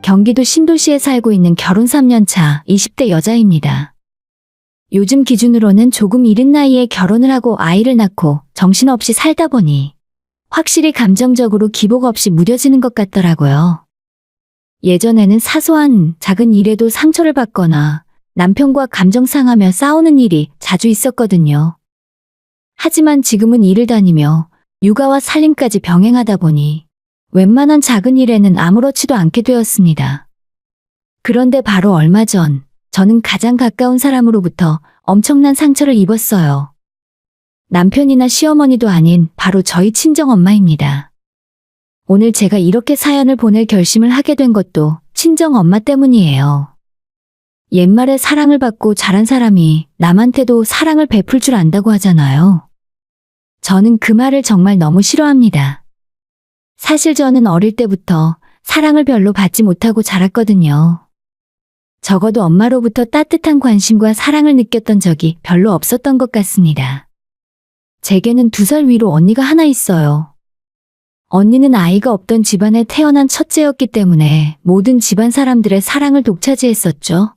경기도 신도시에 살고 있는 결혼 3년 차 20대 여자입니다. 요즘 기준으로는 조금 이른 나이에 결혼을 하고 아이를 낳고 정신없이 살다 보니 확실히 감정적으로 기복 없이 무뎌지는 것 같더라고요. 예전에는 사소한 작은 일에도 상처를 받거나 남편과 감정 상하며 싸우는 일이 자주 있었거든요. 하지만 지금은 일을 다니며 육아와 살림까지 병행하다 보니 웬만한 작은 일에는 아무렇지도 않게 되었습니다. 그런데 바로 얼마 전 저는 가장 가까운 사람으로부터 엄청난 상처를 입었어요. 남편이나 시어머니도 아닌 바로 저희 친정엄마입니다. 오늘 제가 이렇게 사연을 보낼 결심을 하게 된 것도 친정엄마 때문이에요. 옛말에 사랑을 받고 자란 사람이 남한테도 사랑을 베풀 줄 안다고 하잖아요. 저는 그 말을 정말 너무 싫어합니다. 사실 저는 어릴 때부터 사랑을 별로 받지 못하고 자랐거든요. 적어도 엄마로부터 따뜻한 관심과 사랑을 느꼈던 적이 별로 없었던 것 같습니다. 제게는 2살 위로 언니가 하나 있어요. 언니는 아이가 없던 집안에 태어난 첫째였기 때문에 모든 집안 사람들의 사랑을 독차지했었죠.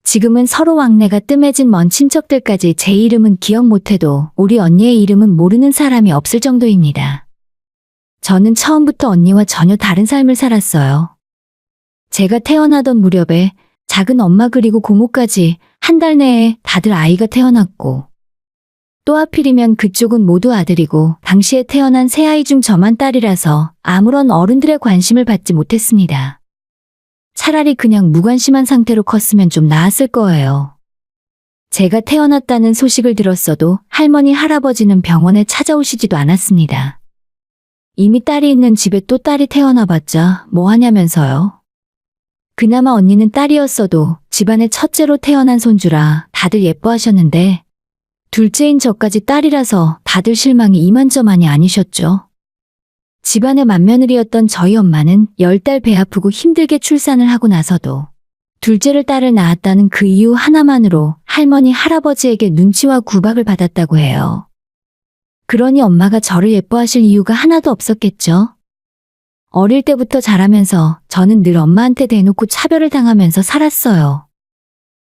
지금은 서로 왕래가 뜸해진 먼 친척들까지 제 이름은 기억 못해도 우리 언니의 이름은 모르는 사람이 없을 정도입니다. 저는 처음부터 언니와 전혀 다른 삶을 살았어요. 제가 태어나던 무렵에 작은 엄마 그리고 고모까지 한 달 내에 다들 아이가 태어났고 또 하필이면 그쪽은 모두 아들이고 당시에 태어난 세 아이 중 저만 딸이라서 아무런 어른들의 관심을 받지 못했습니다. 차라리 그냥 무관심한 상태로 컸으면 좀 나았을 거예요. 제가 태어났다는 소식을 들었어도 할머니, 할아버지는 병원에 찾아오시지도 않았습니다. 이미 딸이 있는 집에 또 딸이 태어나봤자 뭐 하냐면서요. 그나마 언니는 딸이었어도 집안의 첫째로 태어난 손주라 다들 예뻐하셨는데 둘째인 저까지 딸이라서 다들 실망이 이만저만이 아니셨죠. 집안의 맏며느리였던 저희 엄마는 10달 배 아프고 힘들게 출산을 하고 나서도 둘째를 딸을 낳았다는 그 이유 하나만으로 할머니, 할아버지에게 눈치와 구박을 받았다고 해요. 그러니 엄마가 저를 예뻐하실 이유가 하나도 없었겠죠. 어릴 때부터 자라면서 저는 늘 엄마한테 대놓고 차별을 당하면서 살았어요.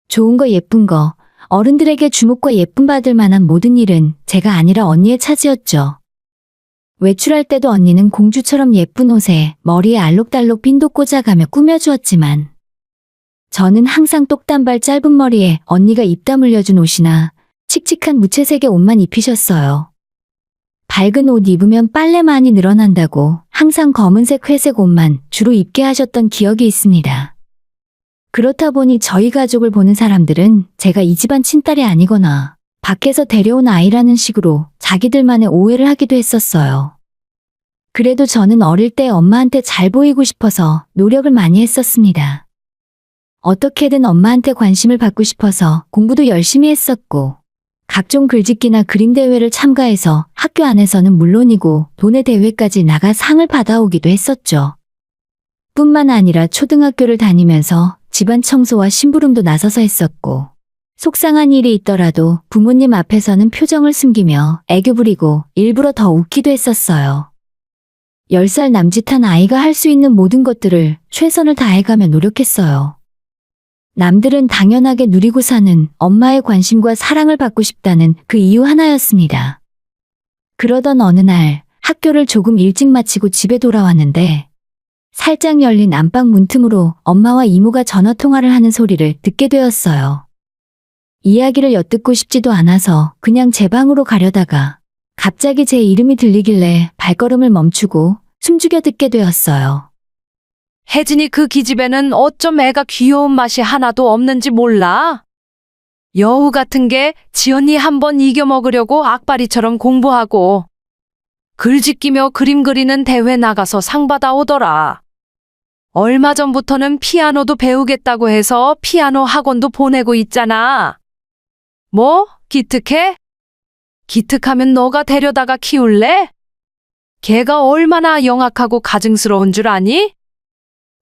좋은 거 예쁜 거, 어른들에게 주목과 예쁨 받을 만한 모든 일은 제가 아니라 언니의 차지였죠. 외출할 때도 언니는 공주처럼 예쁜 옷에 머리에 알록달록 핀도 꽂아가며 꾸며주었지만 저는 항상 똑단발 짧은 머리에 언니가 입 다물려준 옷이나 칙칙한 무채색의 옷만 입히셨어요. 밝은 옷 입으면 빨래 많이 늘어난다고 항상 검은색, 회색 옷만 주로 입게 하셨던 기억이 있습니다. 그렇다 보니 저희 가족을 보는 사람들은 제가 이 집안 친딸이 아니거나 밖에서 데려온 아이라는 식으로 자기들만의 오해를 하기도 했었어요. 그래도 저는 어릴 때 엄마한테 잘 보이고 싶어서 노력을 많이 했었습니다. 어떻게든 엄마한테 관심을 받고 싶어서 공부도 열심히 했었고 각종 글짓기나 그림 대회를 참가해서 학교 안에서는 물론이고 도내 대회까지 나가 상을 받아오기도 했었죠. 뿐만 아니라 초등학교를 다니면서 집안 청소와 심부름도 나서서 했었고 속상한 일이 있더라도 부모님 앞에서는 표정을 숨기며 애교 부리고 일부러 더 웃기도 했었어요. 10살 남짓한 아이가 할 수 있는 모든 것들을 최선을 다해가며 노력했어요. 남들은 당연하게 누리고 사는 엄마의 관심과 사랑을 받고 싶다는 그 이유 하나였습니다. 그러던 어느 날 학교를 조금 일찍 마치고 집에 돌아왔는데 살짝 열린 안방 문틈으로 엄마와 이모가 전화통화를 하는 소리를 듣게 되었어요. 이야기를 엿듣고 싶지도 않아서 그냥 제 방으로 가려다가 갑자기 제 이름이 들리길래 발걸음을 멈추고 숨죽여 듣게 되었어요. 혜진이 그 기집애는 어쩜 애가 귀여운 맛이 하나도 없는지 몰라? 여우 같은 게 지언니 한번 이겨먹으려고 악바리처럼 공부하고 글짓기며 그림 그리는 대회 나가서 상 받아오더라. 얼마 전부터는 피아노도 배우겠다고 해서 피아노 학원도 보내고 있잖아. 뭐? 기특해? 기특하면 너가 데려다가 키울래? 걔가 얼마나 영악하고 가증스러운 줄 아니?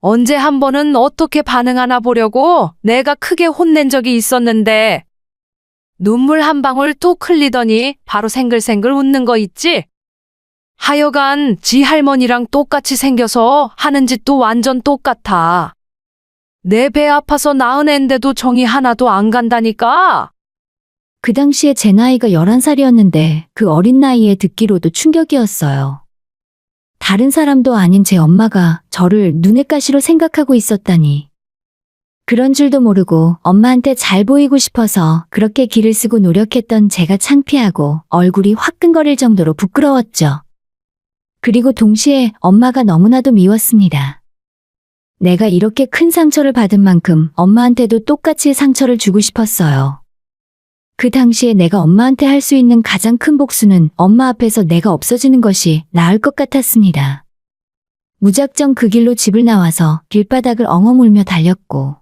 언제 한 번은 어떻게 반응하나 보려고 내가 크게 혼낸 적이 있었는데 눈물 한 방울 뚝 흘리더니 바로 생글생글 웃는 거 있지? 하여간 지 할머니랑 똑같이 생겨서 하는 짓도 완전 똑같아. 내 배 아파서 낳은 앤데도 정이 하나도 안 간다니까. 그 당시에 제 나이가 11살이었는데 그 어린 나이에 듣기로도 충격이었어요. 다른 사람도 아닌 제 엄마가 저를 눈엣 가시로 생각하고 있었다니. 그런 줄도 모르고 엄마한테 잘 보이고 싶어서 그렇게 기를 쓰고 노력했던 제가 창피하고 얼굴이 화끈거릴 정도로 부끄러웠죠. 그리고 동시에 엄마가 너무나도 미웠습니다. 내가 이렇게 큰 상처를 받은 만큼 엄마한테도 똑같이 상처를 주고 싶었어요. 그 당시에 내가 엄마한테 할 수 있는 가장 큰 복수는 엄마 앞에서 내가 없어지는 것이 나을 것 같았습니다. 무작정 그 길로 집을 나와서 길바닥을 엉엉 울며 달렸고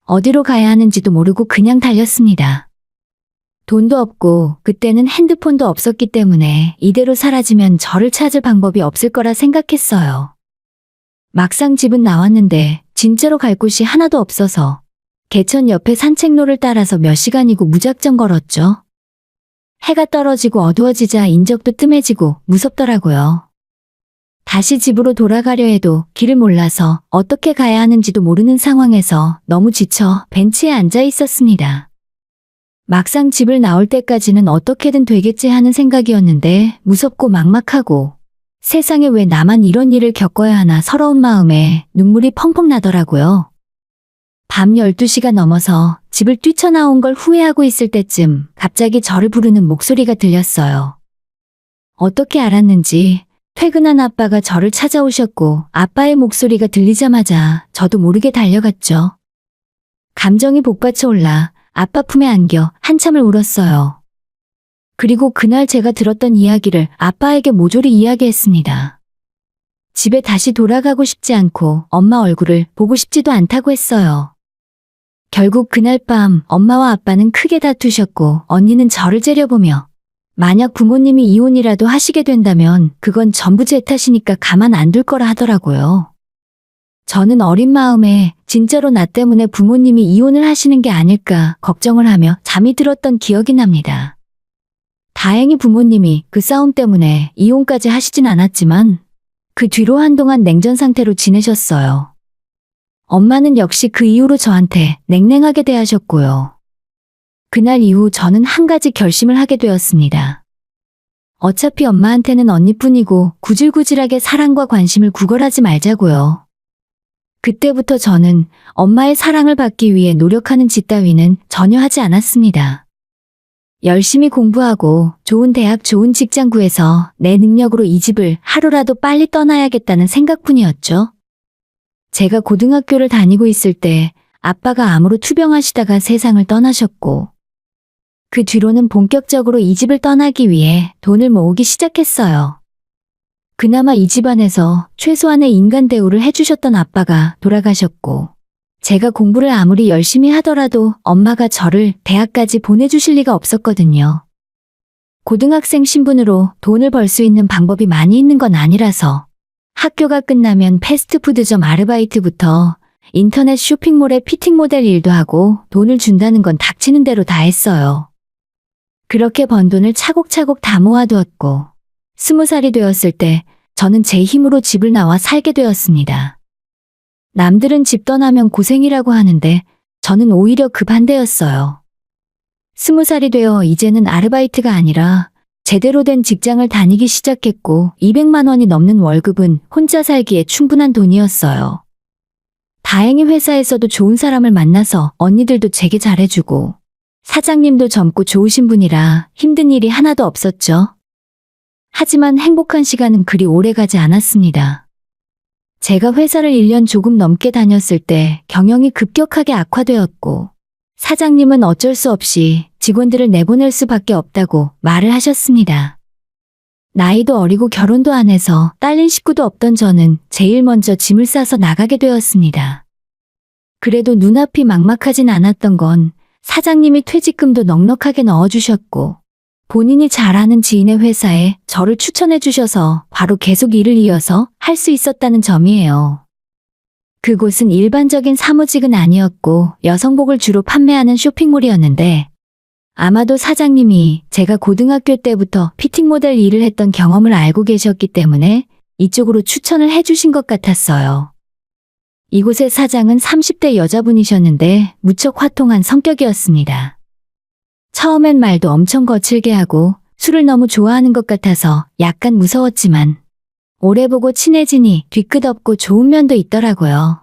어디로 가야 하는지도 모르고 그냥 달렸습니다. 돈도 없고 그때는 핸드폰도 없었기 때문에 이대로 사라지면 저를 찾을 방법이 없을 거라 생각했어요. 막상 집은 나왔는데 진짜로 갈 곳이 하나도 없어서 개천 옆에 산책로를 따라서 몇 시간이고 무작정 걸었죠. 해가 떨어지고 어두워지자 인적도 뜸해지고 무섭더라고요. 다시 집으로 돌아가려 해도 길을 몰라서 어떻게 가야 하는지도 모르는 상황에서 너무 지쳐 벤치에 앉아 있었습니다. 막상 집을 나올 때까지는 어떻게든 되겠지 하는 생각이었는데 무섭고 막막하고 세상에 왜 나만 이런 일을 겪어야 하나 서러운 마음에 눈물이 펑펑 나더라고요. 밤 12시가 넘어서 집을 뛰쳐나온 걸 후회하고 있을 때쯤 갑자기 저를 부르는 목소리가 들렸어요. 어떻게 알았는지 퇴근한 아빠가 저를 찾아오셨고 아빠의 목소리가 들리자마자 저도 모르게 달려갔죠. 감정이 복받쳐 올라 아빠 품에 안겨 한참을 울었어요. 그리고 그날 제가 들었던 이야기를 아빠에게 모조리 이야기했습니다. 집에 다시 돌아가고 싶지 않고 엄마 얼굴을 보고 싶지도 않다고 했어요. 결국 그날 밤 엄마와 아빠는 크게 다투셨고 언니는 저를 째려보며 만약 부모님이 이혼이라도 하시게 된다면 그건 전부 제 탓이니까 가만 안 둘 거라 하더라고요. 저는 어린 마음에 진짜로 나 때문에 부모님이 이혼을 하시는 게 아닐까 걱정을 하며 잠이 들었던 기억이 납니다. 다행히 부모님이 그 싸움 때문에 이혼까지 하시진 않았지만 그 뒤로 한동안 냉전 상태로 지내셨어요. 엄마는 역시 그 이후로 저한테 냉랭하게 대하셨고요. 그날 이후 저는 한 가지 결심을 하게 되었습니다. 어차피 엄마한테는 언니뿐이고 구질구질하게 사랑과 관심을 구걸하지 말자고요. 그때부터 저는 엄마의 사랑을 받기 위해 노력하는 짓 따위는 전혀 하지 않았습니다. 열심히 공부하고 좋은 대학 좋은 직장 구해서 내 능력으로 이 집을 하루라도 빨리 떠나야겠다는 생각뿐이었죠. 제가 고등학교를 다니고 있을 때 아빠가 암으로 투병하시다가 세상을 떠나셨고 그 뒤로는 본격적으로 이 집을 떠나기 위해 돈을 모으기 시작했어요. 그나마 이 집안에서 최소한의 인간 대우를 해주셨던 아빠가 돌아가셨고 제가 공부를 아무리 열심히 하더라도 엄마가 저를 대학까지 보내주실 리가 없었거든요. 고등학생 신분으로 돈을 벌 수 있는 방법이 많이 있는 건 아니라서 학교가 끝나면 패스트푸드점 아르바이트부터 인터넷 쇼핑몰의 피팅 모델 일도 하고 돈을 준다는 건 닥치는 대로 다 했어요. 그렇게 번 돈을 차곡차곡 다 모아두었고 20살이 되었을 때 저는 제 힘으로 집을 나와 살게 되었습니다. 남들은 집 떠나면 고생이라고 하는데 저는 오히려 그 반대였어요. 20살이 되어 이제는 아르바이트가 아니라 제대로 된 직장을 다니기 시작했고 200만 원이 넘는 월급은 혼자 살기에 충분한 돈이었어요. 다행히 회사에서도 좋은 사람을 만나서 언니들도 제게 잘해주고 사장님도 젊고 좋으신 분이라 힘든 일이 하나도 없었죠. 하지만 행복한 시간은 그리 오래가지 않았습니다. 제가 회사를 1년 조금 넘게 다녔을 때 경영이 급격하게 악화되었고 사장님은 어쩔 수 없이 직원들을 내보낼 수밖에 없다고 말을 하셨습니다. 나이도 어리고 결혼도 안 해서 딸린 식구도 없던 저는 제일 먼저 짐을 싸서 나가게 되었습니다. 그래도 눈앞이 막막하진 않았던 건 사장님이 퇴직금도 넉넉하게 넣어주셨고 본인이 잘 아는 지인의 회사에 저를 추천해 주셔서 바로 계속 일을 이어서 할 수 있었다는 점이에요. 그곳은 일반적인 사무직은 아니었고 여성복을 주로 판매하는 쇼핑몰이었는데 아마도 사장님이 제가 고등학교 때부터 피팅 모델 일을 했던 경험을 알고 계셨기 때문에 이쪽으로 추천을 해주신 것 같았어요. 이곳의 사장은 30대 여자분이셨는데 무척 화통한 성격이었습니다. 처음엔 말도 엄청 거칠게 하고 술을 너무 좋아하는 것 같아서 약간 무서웠지만 오래 보고 친해지니 뒤끝 없고 좋은 면도 있더라고요.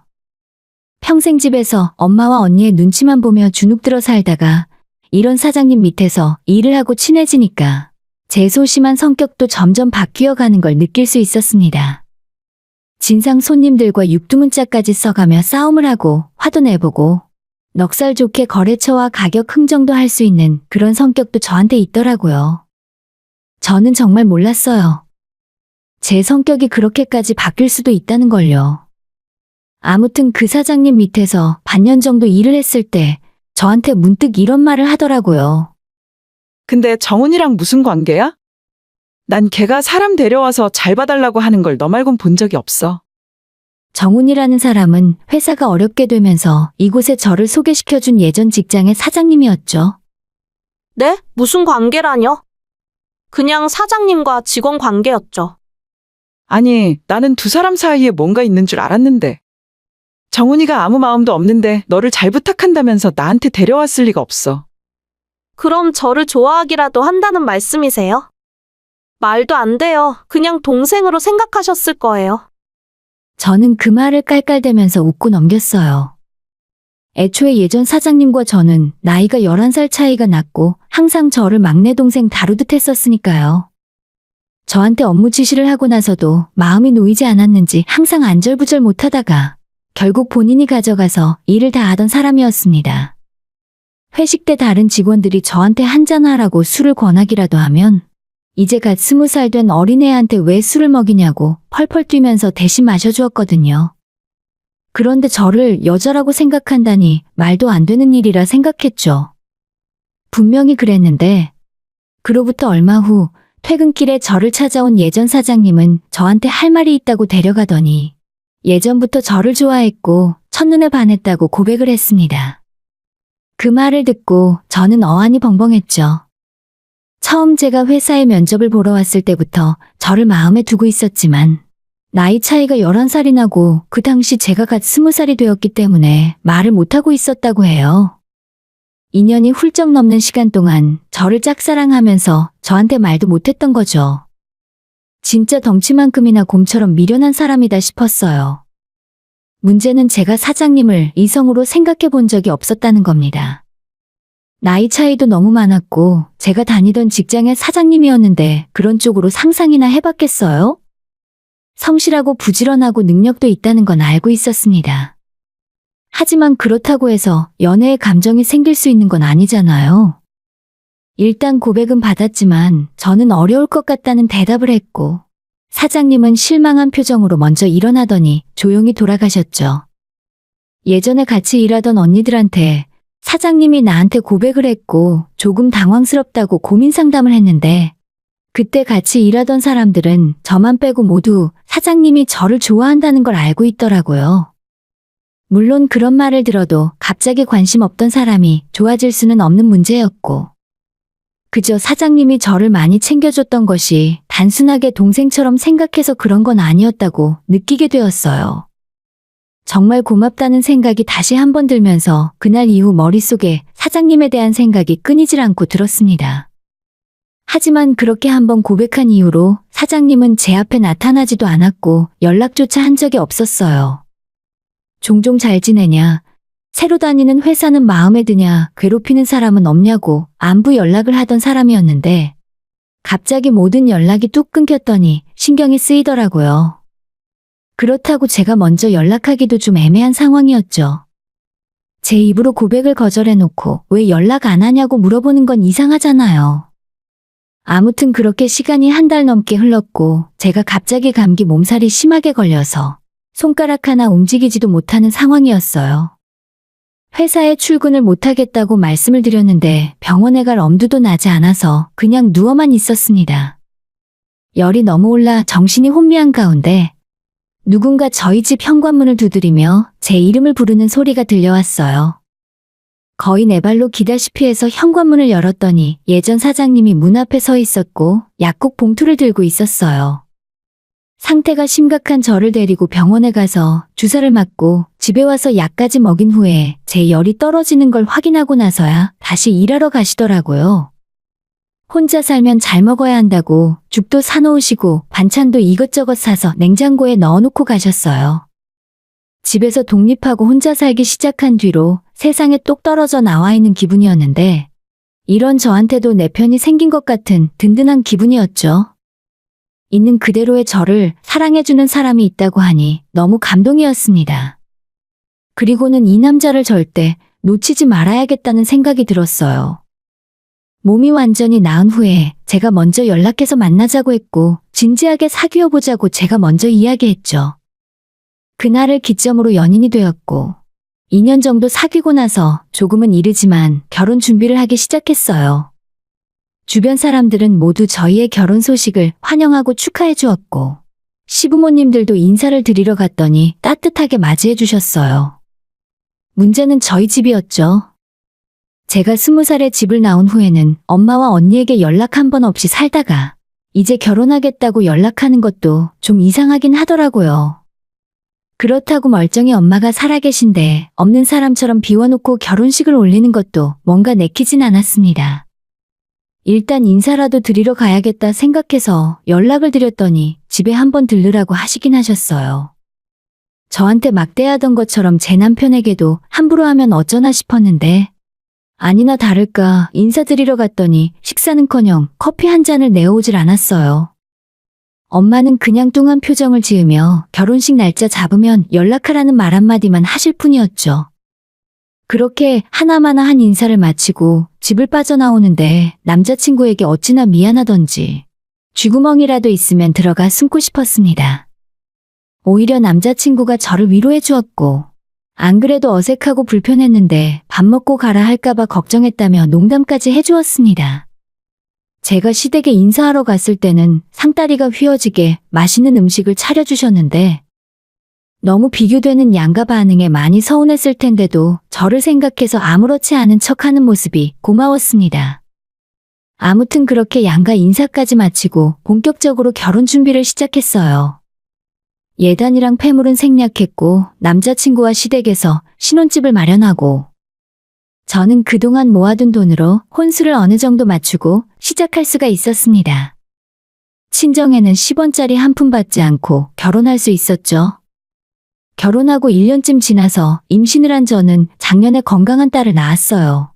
평생 집에서 엄마와 언니의 눈치만 보며 주눅들어 살다가 이런 사장님 밑에서 일을 하고 친해지니까 제 소심한 성격도 점점 바뀌어 가는 걸 느낄 수 있었습니다. 진상 손님들과 육두문자까지 써가며 싸움을 하고 화도 내보고 넉살 좋게 거래처와 가격 흥정도 할 수 있는 그런 성격도 저한테 있더라고요. 저는 정말 몰랐어요. 제 성격이 그렇게까지 바뀔 수도 있다는 걸요. 아무튼 그 사장님 밑에서 반년 정도 일을 했을 때 저한테 문득 이런 말을 하더라고요. 근데 정훈이랑 무슨 관계야? 난 걔가 사람 데려와서 잘 봐달라고 하는 걸 너 말곤 본 적이 없어. 정훈이라는 사람은 회사가 어렵게 되면서 이곳에 저를 소개시켜준 예전 직장의 사장님이었죠. 네? 무슨 관계라뇨? 그냥 사장님과 직원 관계였죠. 아니, 나는 두 사람 사이에 뭔가 있는 줄 알았는데. 정훈이가 아무 마음도 없는데 너를 잘 부탁한다면서 나한테 데려왔을 리가 없어. 그럼 저를 좋아하기라도 한다는 말씀이세요? 말도 안 돼요. 그냥 동생으로 생각하셨을 거예요. 저는 그 말을 깔깔대면서 웃고 넘겼어요. 애초에 예전 사장님과 저는 나이가 11살 차이가 났고 항상 저를 막내 동생 다루듯 했었으니까요. 저한테 업무 지시를 하고 나서도 마음이 놓이지 않았는지 항상 안절부절 못하다가 결국 본인이 가져가서 일을 다 하던 사람이었습니다. 회식 때 다른 직원들이 저한테 한잔하라고 술을 권하기라도 하면 이제 갓 20살 된 어린애한테 왜 술을 먹이냐고 펄펄 뛰면서 대신 마셔주었거든요. 그런데 저를 여자라고 생각한다니 말도 안 되는 일이라 생각했죠. 분명히 그랬는데 그로부터 얼마 후 퇴근길에 저를 찾아온 예전 사장님은 저한테 할 말이 있다고 데려가더니 예전부터 저를 좋아했고 첫눈에 반했다고 고백을 했습니다. 그 말을 듣고 저는 어안이 벙벙했죠. 처음 제가 회사에 면접을 보러 왔을 때부터 저를 마음에 두고 있었지만 나이 차이가 11살이 나고 그 당시 제가 갓 20살이 되었기 때문에 말을 못하고 있었다고 해요. 2년이 훌쩍 넘는 시간 동안 저를 짝사랑하면서 저한테 말도 못했던 거죠. 진짜 덩치만큼이나 곰처럼 미련한 사람이다 싶었어요. 문제는 제가 사장님을 이성으로 생각해 본 적이 없었다는 겁니다. 나이 차이도 너무 많았고 제가 다니던 직장의 사장님이었는데 그런 쪽으로 상상이나 해봤겠어요? 성실하고 부지런하고 능력도 있다는 건 알고 있었습니다. 하지만 그렇다고 해서 연애에 감정이 생길 수 있는 건 아니잖아요. 일단 고백은 받았지만 저는 어려울 것 같다는 대답을 했고 사장님은 실망한 표정으로 먼저 일어나더니 조용히 돌아가셨죠. 예전에 같이 일하던 언니들한테 사장님이 나한테 고백을 했고 조금 당황스럽다고 고민 상담을 했는데 그때 같이 일하던 사람들은 저만 빼고 모두 사장님이 저를 좋아한다는 걸 알고 있더라고요. 물론 그런 말을 들어도 갑자기 관심 없던 사람이 좋아질 수는 없는 문제였고 그저 사장님이 저를 많이 챙겨줬던 것이 단순하게 동생처럼 생각해서 그런 건 아니었다고 느끼게 되었어요. 정말 고맙다는 생각이 다시 한번 들면서 그날 이후 머릿속에 사장님에 대한 생각이 끊이질 않고 들었습니다. 하지만 그렇게 한번 고백한 이후로 사장님은 제 앞에 나타나지도 않았고 연락조차 한 적이 없었어요. 종종 잘 지내냐, 새로 다니는 회사는 마음에 드냐, 괴롭히는 사람은 없냐고 안부 연락을 하던 사람이었는데 갑자기 모든 연락이 뚝 끊겼더니 신경이 쓰이더라고요. 그렇다고 제가 먼저 연락하기도 좀 애매한 상황이었죠. 제 입으로 고백을 거절해놓고 왜 연락 안 하냐고 물어보는 건 이상하잖아요. 아무튼 그렇게 시간이 한 달 넘게 흘렀고 제가 갑자기 감기 몸살이 심하게 걸려서 손가락 하나 움직이지도 못하는 상황이었어요. 회사에 출근을 못하겠다고 말씀을 드렸는데 병원에 갈 엄두도 나지 않아서 그냥 누워만 있었습니다. 열이 너무 올라 정신이 혼미한 가운데 누군가 저희 집 현관문을 두드리며 제 이름을 부르는 소리가 들려왔어요. 거의 네 발로 기다시피 해서 현관문을 열었더니 예전 사장님이 문 앞에 서 있었고 약국 봉투를 들고 있었어요. 상태가 심각한 저를 데리고 병원에 가서 주사를 맞고 집에 와서 약까지 먹인 후에 제 열이 떨어지는 걸 확인하고 나서야 다시 일하러 가시더라고요. 혼자 살면 잘 먹어야 한다고 죽도 사놓으시고 반찬도 이것저것 사서 냉장고에 넣어놓고 가셨어요. 집에서 독립하고 혼자 살기 시작한 뒤로 세상에 똑 떨어져 나와 있는 기분이었는데 이런 저한테도 내 편이 생긴 것 같은 든든한 기분이었죠. 있는 그대로의 저를 사랑해주는 사람이 있다고 하니 너무 감동이었습니다. 그리고는 이 남자를 절대 놓치지 말아야겠다는 생각이 들었어요. 몸이 완전히 나은 후에 제가 먼저 연락해서 만나자고 했고 진지하게 사귀어보자고 제가 먼저 이야기했죠. 그날을 기점으로 연인이 되었고 2년 정도 사귀고 나서 조금은 이르지만 결혼 준비를 하기 시작했어요. 주변 사람들은 모두 저희의 결혼 소식을 환영하고 축하해 주었고 시부모님들도 인사를 드리러 갔더니 따뜻하게 맞이해 주셨어요. 문제는 저희 집이었죠. 제가 20살에 집을 나온 후에는 엄마와 언니에게 연락 한 번 없이 살다가 이제 결혼하겠다고 연락하는 것도 좀 이상하긴 하더라고요. 그렇다고 멀쩡히 엄마가 살아계신데 없는 사람처럼 비워놓고 결혼식을 올리는 것도 뭔가 내키진 않았습니다. 일단 인사라도 드리러 가야겠다 생각해서 연락을 드렸더니 집에 한번 들르라고 하시긴 하셨어요. 저한테 막대하던 것처럼 제 남편에게도 함부로 하면 어쩌나 싶었는데 아니나 다를까 인사드리러 갔더니 식사는커녕 커피 한 잔을 내어오질 않았어요. 엄마는 그냥 뚱한 표정을 지으며 결혼식 날짜 잡으면 연락하라는 말 한마디만 하실 뿐이었죠. 그렇게 하나마나 한 인사를 마치고 집을 빠져나오는데 남자친구에게 어찌나 미안하던지 쥐구멍이라도 있으면 들어가 숨고 싶었습니다. 오히려 남자친구가 저를 위로해 주었고 안 그래도 어색하고 불편했는데 밥 먹고 가라 할까봐 걱정했다며 농담까지 해주었습니다. 제가 시댁에 인사하러 갔을 때는 상다리가 휘어지게 맛있는 음식을 차려주셨는데 너무 비교되는 양가 반응에 많이 서운했을 텐데도 저를 생각해서 아무렇지 않은 척하는 모습이 고마웠습니다. 아무튼 그렇게 양가 인사까지 마치고 본격적으로 결혼 준비를 시작했어요. 예단이랑 폐물은 생략했고 남자친구와 시댁에서 신혼집을 마련하고 저는 그동안 모아둔 돈으로 혼수를 어느 정도 맞추고 시작할 수가 있었습니다. 친정에는 10원짜리 한 푼 받지 않고 결혼할 수 있었죠. 결혼하고 1년쯤 지나서 임신을 한 저는 작년에 건강한 딸을 낳았어요.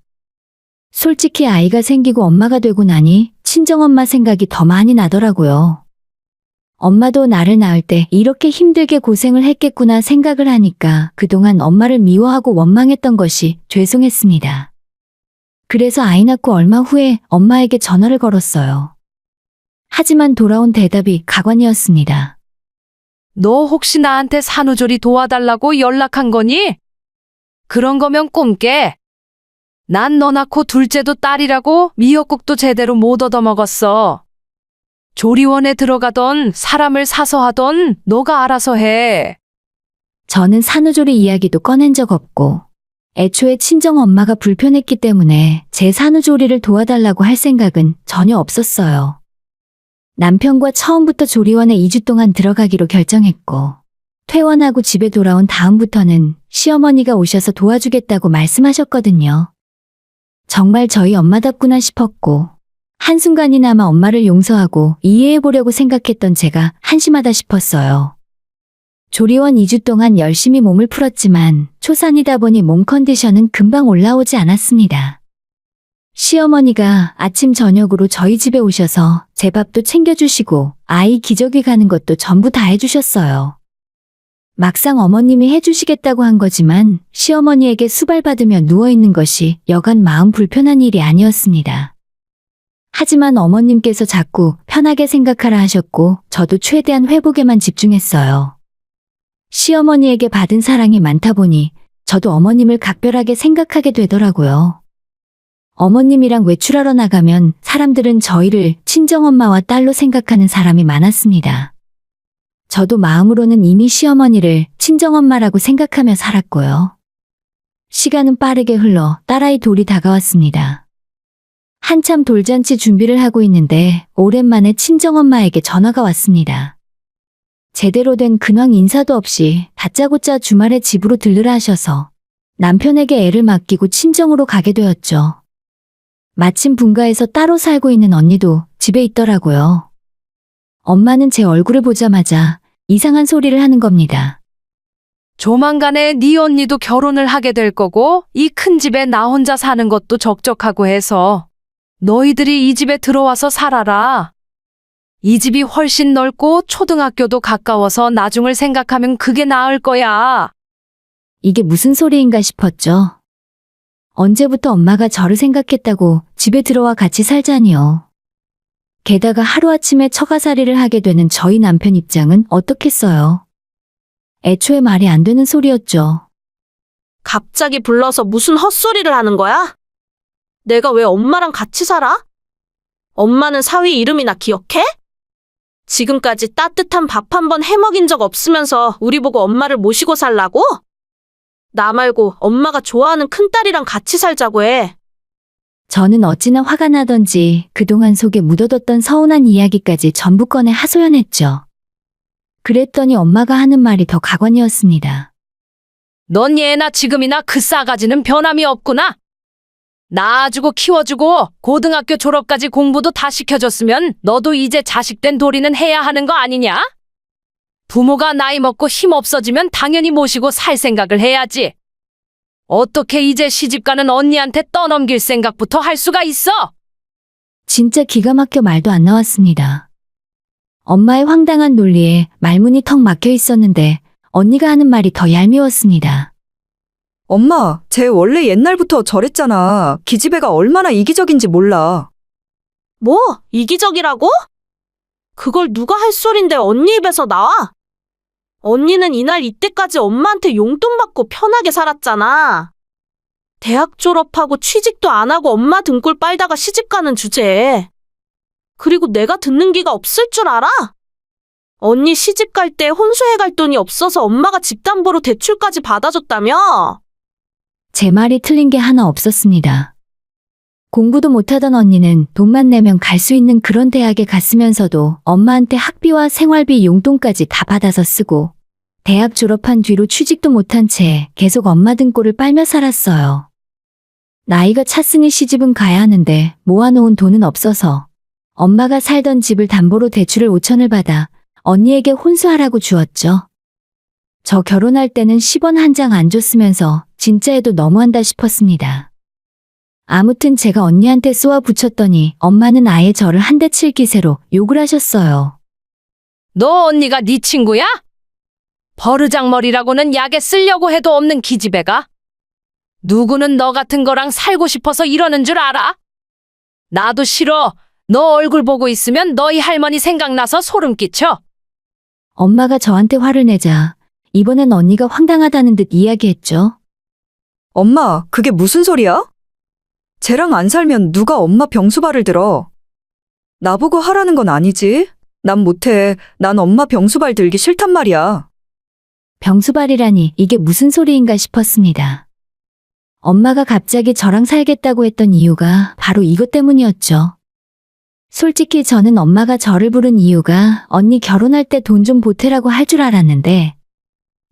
솔직히 아이가 생기고 엄마가 되고 나니 친정엄마 생각이 더 많이 나더라고요. 엄마도 나를 낳을 때 이렇게 힘들게 고생을 했겠구나 생각을 하니까 그동안 엄마를 미워하고 원망했던 것이 죄송했습니다. 그래서 아이 낳고 얼마 후에 엄마에게 전화를 걸었어요. 하지만 돌아온 대답이 가관이었습니다. 너 혹시 나한테 산후조리 도와달라고 연락한 거니? 그런 거면 꿈깨. 난 너 낳고 둘째도 딸이라고 미역국도 제대로 못 얻어먹었어. 조리원에 들어가던 사람을 사서 하던 너가 알아서 해. 저는 산후조리 이야기도 꺼낸 적 없고 애초에 친정엄마가 불편했기 때문에 제 산후조리를 도와달라고 할 생각은 전혀 없었어요. 남편과 처음부터 조리원에 2주 동안 들어가기로 결정했고 퇴원하고 집에 돌아온 다음부터는 시어머니가 오셔서 도와주겠다고 말씀하셨거든요. 정말 저희 엄마답구나 싶었고 한순간이나마 엄마를 용서하고 이해해보려고 생각했던 제가 한심하다 싶었어요. 조리원 2주 동안 열심히 몸을 풀었지만 초산이다 보니 몸 컨디션은 금방 올라오지 않았습니다. 시어머니가 아침 저녁으로 저희 집에 오셔서 제 밥도 챙겨주시고 아이 기저귀 가는 것도 전부 다 해주셨어요. 막상 어머님이 해주시겠다고 한 거지만 시어머니에게 수발받으며 누워있는 것이 여간 마음 불편한 일이 아니었습니다. 하지만 어머님께서 자꾸 편하게 생각하라 하셨고 저도 최대한 회복에만 집중했어요. 시어머니에게 받은 사랑이 많다 보니 저도 어머님을 각별하게 생각하게 되더라고요. 어머님이랑 외출하러 나가면 사람들은 저희를 친정엄마와 딸로 생각하는 사람이 많았습니다. 저도 마음으로는 이미 시어머니를 친정엄마라고 생각하며 살았고요. 시간은 빠르게 흘러 딸아이 돌이 다가왔습니다. 한참 돌잔치 준비를 하고 있는데 오랜만에 친정엄마에게 전화가 왔습니다. 제대로 된 근황 인사도 없이 다짜고짜 주말에 집으로 들르라 하셔서 남편에게 애를 맡기고 친정으로 가게 되었죠. 마침 분가에서 따로 살고 있는 언니도 집에 있더라고요. 엄마는 제 얼굴을 보자마자 이상한 소리를 하는 겁니다. 조만간에 네 언니도 결혼을 하게 될 거고 이 큰 집에 나 혼자 사는 것도 적적하고 해서 너희들이 이 집에 들어와서 살아라. 이 집이 훨씬 넓고 초등학교도 가까워서 나중을 생각하면 그게 나을 거야. 이게 무슨 소리인가 싶었죠. 언제부터 엄마가 저를 생각했다고 집에 들어와 같이 살자니요. 게다가 하루아침에 처가살이를 하게 되는 저희 남편 입장은 어떻겠어요. 애초에 말이 안 되는 소리였죠. 갑자기 불러서 무슨 헛소리를 하는 거야? 내가 왜 엄마랑 같이 살아? 엄마는 사위 이름이나 기억해? 지금까지 따뜻한 밥 한 번 해먹인 적 없으면서 우리 보고 엄마를 모시고 살라고? 나 말고 엄마가 좋아하는 큰딸이랑 같이 살자고 해. 저는 어찌나 화가 나던지 그동안 속에 묻어뒀던 서운한 이야기까지 전부 꺼내 하소연했죠. 그랬더니 엄마가 하는 말이 더 가관이었습니다. 넌 예나 지금이나 그 싸가지는 변함이 없구나. 낳아주고 키워주고 고등학교 졸업까지 공부도 다 시켜줬으면 너도 이제 자식된 도리는 해야 하는 거 아니냐? 부모가 나이 먹고 힘 없어지면 당연히 모시고 살 생각을 해야지. 어떻게 이제 시집가는 언니한테 떠넘길 생각부터 할 수가 있어? 진짜 기가 막혀 말도 안 나왔습니다. 엄마의 황당한 논리에 말문이 턱 막혀 있었는데 언니가 하는 말이 더 얄미웠습니다. 엄마, 쟤 원래 옛날부터 저랬잖아. 기집애가 얼마나 이기적인지 몰라. 뭐? 이기적이라고? 그걸 누가 할 소린데 언니 입에서 나와? 언니는 이날 이때까지 엄마한테 용돈 받고 편하게 살았잖아. 대학 졸업하고 취직도 안 하고 엄마 등골 빨다가 시집가는 주제에. 그리고 내가 듣는 기가 없을 줄 알아? 언니 시집 갈 때 혼수해 갈 돈이 없어서 엄마가 집담보로 대출까지 받아줬다며? 제 말이 틀린 게 하나 없었습니다. 공부도 못하던 언니는 돈만 내면 갈 수 있는 그런 대학에 갔으면서도 엄마한테 학비와 생활비 용돈까지 다 받아서 쓰고 대학 졸업한 뒤로 취직도 못한 채 계속 엄마 등골을 빨며 살았어요. 나이가 찼으니 시집은 가야 하는데 모아놓은 돈은 없어서 엄마가 살던 집을 담보로 대출을 5천을 받아 언니에게 혼수하라고 주었죠. 저 결혼할 때는 10원 한 장 안 줬으면서 진짜 해도 너무한다 싶었습니다. 아무튼 제가 언니한테 쏘아 붙였더니 엄마는 아예 저를 한 대 칠 기세로 욕을 하셨어요. 너 언니가 네 친구야? 버르장머리라고는 약에 쓰려고 해도 없는 기집애가? 누구는 너 같은 거랑 살고 싶어서 이러는 줄 알아? 나도 싫어. 너 얼굴 보고 있으면 너희 할머니 생각나서 소름 끼쳐. 엄마가 저한테 화를 내자 이번엔 언니가 황당하다는 듯 이야기했죠. 엄마, 그게 무슨 소리야? 쟤랑 안 살면 누가 엄마 병수발을 들어. 나보고 하라는 건 아니지? 난 못해. 난 엄마 병수발 들기 싫단 말이야. 병수발이라니 이게 무슨 소리인가 싶었습니다. 엄마가 갑자기 저랑 살겠다고 했던 이유가 바로 이것 때문이었죠. 솔직히 저는 엄마가 저를 부른 이유가 언니 결혼할 때 돈 좀 보태라고 할 줄 알았는데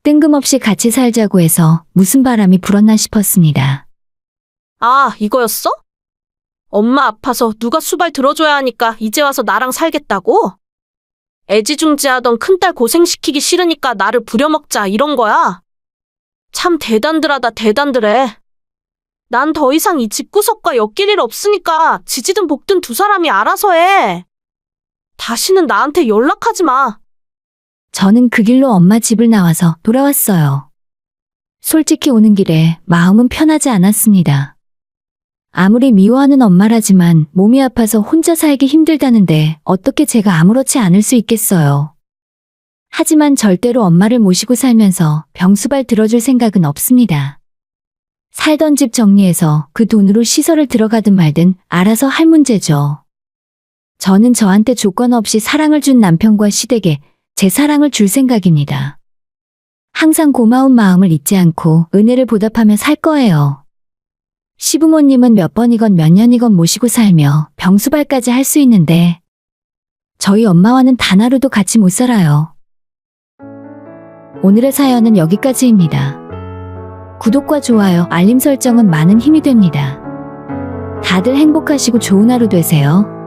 뜬금없이 같이 살자고 해서 무슨 바람이 불었나 싶었습니다. 아, 이거였어? 엄마 아파서 누가 수발 들어줘야 하니까 이제 와서 나랑 살겠다고? 애지중지하던 큰딸 고생시키기 싫으니까 나를 부려먹자 이런 거야? 참 대단들하다 대단들해. 난 더 이상 이 집구석과 엮일 일 없으니까 지지든 볶든 두 사람이 알아서 해. 다시는 나한테 연락하지 마. 저는 그 길로 엄마 집을 나와서 돌아왔어요. 솔직히 오는 길에 마음은 편하지 않았습니다. 아무리 미워하는 엄마라지만 몸이 아파서 혼자 살기 힘들다는데 어떻게 제가 아무렇지 않을 수 있겠어요. 하지만 절대로 엄마를 모시고 살면서 병수발 들어줄 생각은 없습니다. 살던 집 정리해서 그 돈으로 시설을 들어가든 말든 알아서 할 문제죠. 저는 저한테 조건 없이 사랑을 준 남편과 시댁에 제 사랑을 줄 생각입니다. 항상 고마운 마음을 잊지 않고 은혜를 보답하며 살 거예요. 시부모님은 몇 번이건 몇 년이건 모시고 살며 병수발까지 할 수 있는데 저희 엄마와는 단 하루도 같이 못 살아요. 오늘의 사연은 여기까지입니다. 구독과 좋아요, 알림 설정은 많은 힘이 됩니다. 다들 행복하시고 좋은 하루 되세요.